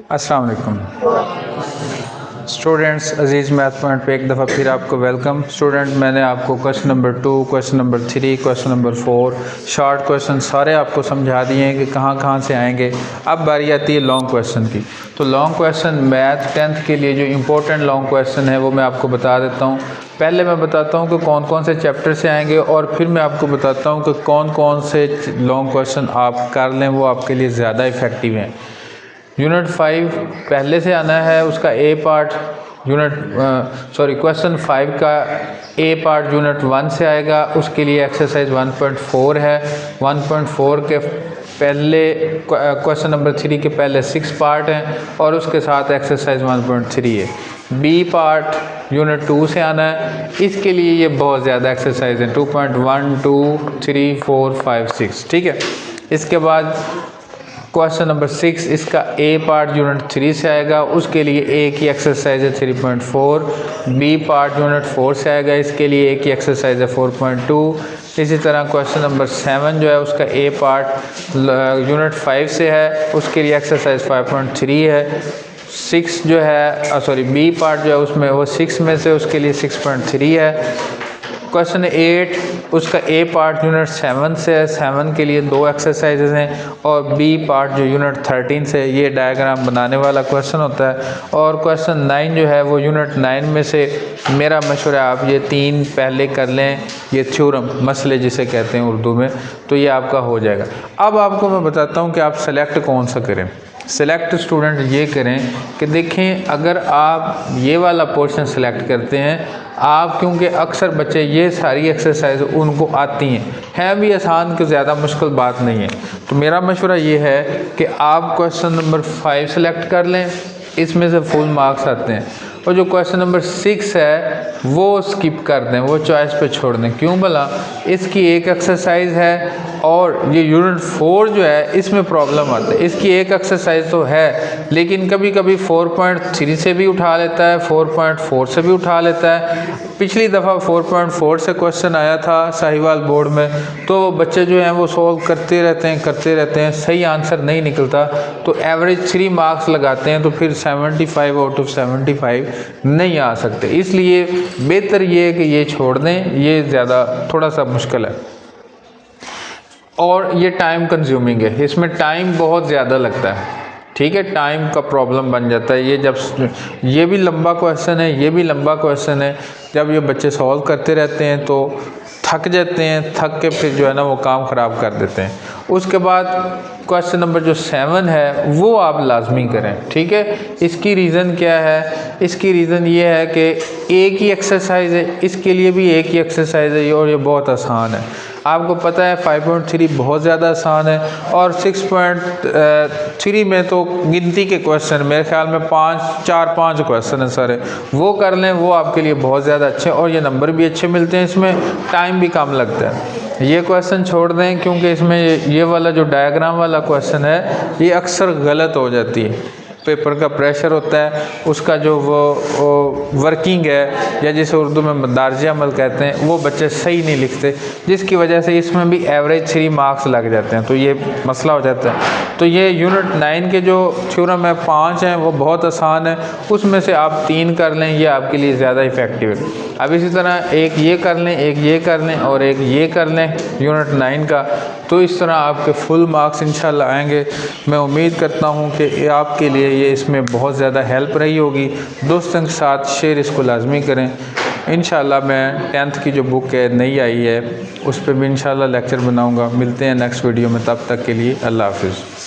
अस्सलाम वालेकुम स्टूडेंट्स, अजीज़ math point पे एक दफ़ा फिर आपको वेलकम। स्टूडेंट, मैंने आपको question number 2, question number 3, question number 4 short question सारे आपको समझा दिए हैं कि कहाँ कहाँ से आएंगे। अब बारी आती है लॉन्ग क्वेश्चन की। तो लॉन्ग क्वेश्चन मैथ 10th के लिए जो इम्पोर्टेंट लॉन्ग क्वेश्चन है वो मैं आपको बता देता हूँ। पहले मैं बताता हूँ कि कौन कौन से चैप्टर से आएंगे और फिर मैं आपको बताता हूँ कि कौन कौन से लॉन्ग क्वेश्चन आप कर लें, वो आपके लिए ज़्यादा इफ़ेक्टिव हैं। यूनिट 5 पहले से आना है, उसका ए पार्ट क्वेश्चन 5 का ए पार्ट यूनिट 1 से आएगा। उसके लिए एक्सरसाइज 1.4 है। 1.4 के पहले क्वेश्चन नंबर 3 के पहले 6 पार्ट हैं और उसके साथ एक्सरसाइज 1.3 है। बी पार्ट यूनिट 2 से आना है। इसके लिए ये बहुत ज़्यादा एक्सरसाइज है, 2.1, 2, 3, 4, 5, 6। ठीक है। इसके बाद क्वेश्चन नंबर 6 इसका ए पार्ट यूनिट 3 से आएगा। उसके लिए ए की एक्सरसाइज है 3.4। बी पार्ट यूनिट 4 से आएगा। इसके लिए ए की एक्सरसाइज है 4.2। इसी तरह क्वेश्चन नंबर 7 जो है उसका ए पार्ट यूनिट 5 से है। उसके लिए एक्सरसाइज 5.3 है। 6 जो है बी पार्ट जो है उसमें वो 6 में से उसके लिए 6.3 है। क्वेश्चन 8 उसका ए पार्ट यूनिट 7 से है। 7 के लिए 2 एक्सरसाइजेज हैं और बी पार्ट जो यूनिट 13 से, ये डायग्राम बनाने वाला क्वेश्चन होता है। और क्वेश्चन 9 जो है वो यूनिट 9 में से मेरा मशवरा है आप ये 3 पहले कर लें, ये थ्योरम मसले जिसे कहते हैं उर्दू में, तो ये आपका हो जाएगा। अब आपको मैं बताता हूँ कि आप सेलेक्ट कौन सा करें। सेलेक्ट स्टूडेंट ये करें कि देखें, अगर आप ये वाला पोर्शन सेलेक्ट करते हैं, आप क्योंकि अक्सर बच्चे ये सारी एक्सरसाइज उनको आती हैं भी आसान, कि ज़्यादा मुश्किल बात नहीं है। तो मेरा मशवरा ये है कि आप क्वेश्चन नंबर 5 सेलेक्ट कर लें, इसमें से फुल मार्क्स आते हैं। और जो क्वेश्चन नंबर 6 है वो स्किप कर दें, वो चॉइस पे छोड़ दें। क्यों भला? इसकी एक एक्सरसाइज है और ये यूनिट 4 जो है इसमें प्रॉब्लम आता है। इसकी एक एक्सरसाइज तो है लेकिन कभी कभी 4.3 से भी उठा लेता है, 4.4 से भी उठा लेता है। पिछली दफ़ा 4.4 से क्वेश्चन आया था साहिवाल बोर्ड में, तो बच्चे जो हैं वो सॉल्व करते रहते हैं, सही आंसर नहीं निकलता, तो एवरेज 3 मार्क्स लगाते हैं, तो फिर 75 आउट ऑफ 75 नहीं आ सकते। इसलिए बेहतर ये है कि ये छोड़ दें, ये ज़्यादा थोड़ा सा मुश्किल है और ये टाइम कंज्यूमिंग है, इसमें टाइम बहुत ज़्यादा लगता है। ठीक है, टाइम का प्रॉब्लम बन जाता है। ये जब ये भी लंबा क्वेश्चन है, ये भी लंबा क्वेश्चन है, जब ये बच्चे सॉल्व करते रहते हैं तो थक जाते हैं, थक के फिर जो है ना वो काम ख़राब कर देते हैं। उसके बाद क्वेश्चन नंबर जो 7 है वो आप लाजमी करें। ठीक है, इसकी रीज़न क्या है? इसकी रीज़न ये है कि एक ही एक्सरसाइज है, इसके लिए भी एक ही एक्सरसाइज है और ये बहुत आसान है। आपको पता है 5.3 बहुत ज़्यादा आसान है और 6.3 में तो गिनती के क्वेश्चन, मेरे ख्याल में 4-5 क्वेश्चन है सारे, वो कर लें, वो आपके लिए बहुत ज़्यादा अच्छे और ये नंबर भी अच्छे मिलते हैं, इसमें टाइम भी कम लगता है। ये क्वेश्चन छोड़ दें क्योंकि इसमें ये वाला जो डायग्राम वाला क्वेश्चन है ये अक्सर गलत हो जाती है। पेपर का प्रेशर होता है, उसका जो वो वर्किंग है या जिसे उर्दू में मदारज अमल कहते हैं, वो बच्चे सही नहीं लिखते, जिसकी वजह से इसमें भी एवरेज 3 मार्क्स लग जाते हैं, तो ये मसला हो जाता है। तो ये यूनिट 9 के जो थ्योरम है 5 हैं वो बहुत आसान है, उसमें से आप 3 कर लें, ये आपके लिए ज़्यादा इफ़ेक्टिव है। अब इसी तरह एक ये कर लें, एक ये कर लें और एक ये कर लें यूनिट 9 का, तो इस तरह आपके फुल मार्क्स इंशाल्लाह आएंगे। मैं उम्मीद करता हूँ कि आपके लिए ये इसमें बहुत ज़्यादा हेल्प रही होगी। दोस्तों के साथ शेयर इसको लाजमी करें। इंशाल्लाह मैं 10th की जो बुक है नई आई है उस पर भी इंशाल्लाह लेक्चर बनाऊँगा। मिलते हैं नेक्स्ट वीडियो में, तब तक के लिए अल्लाह हाफिज़।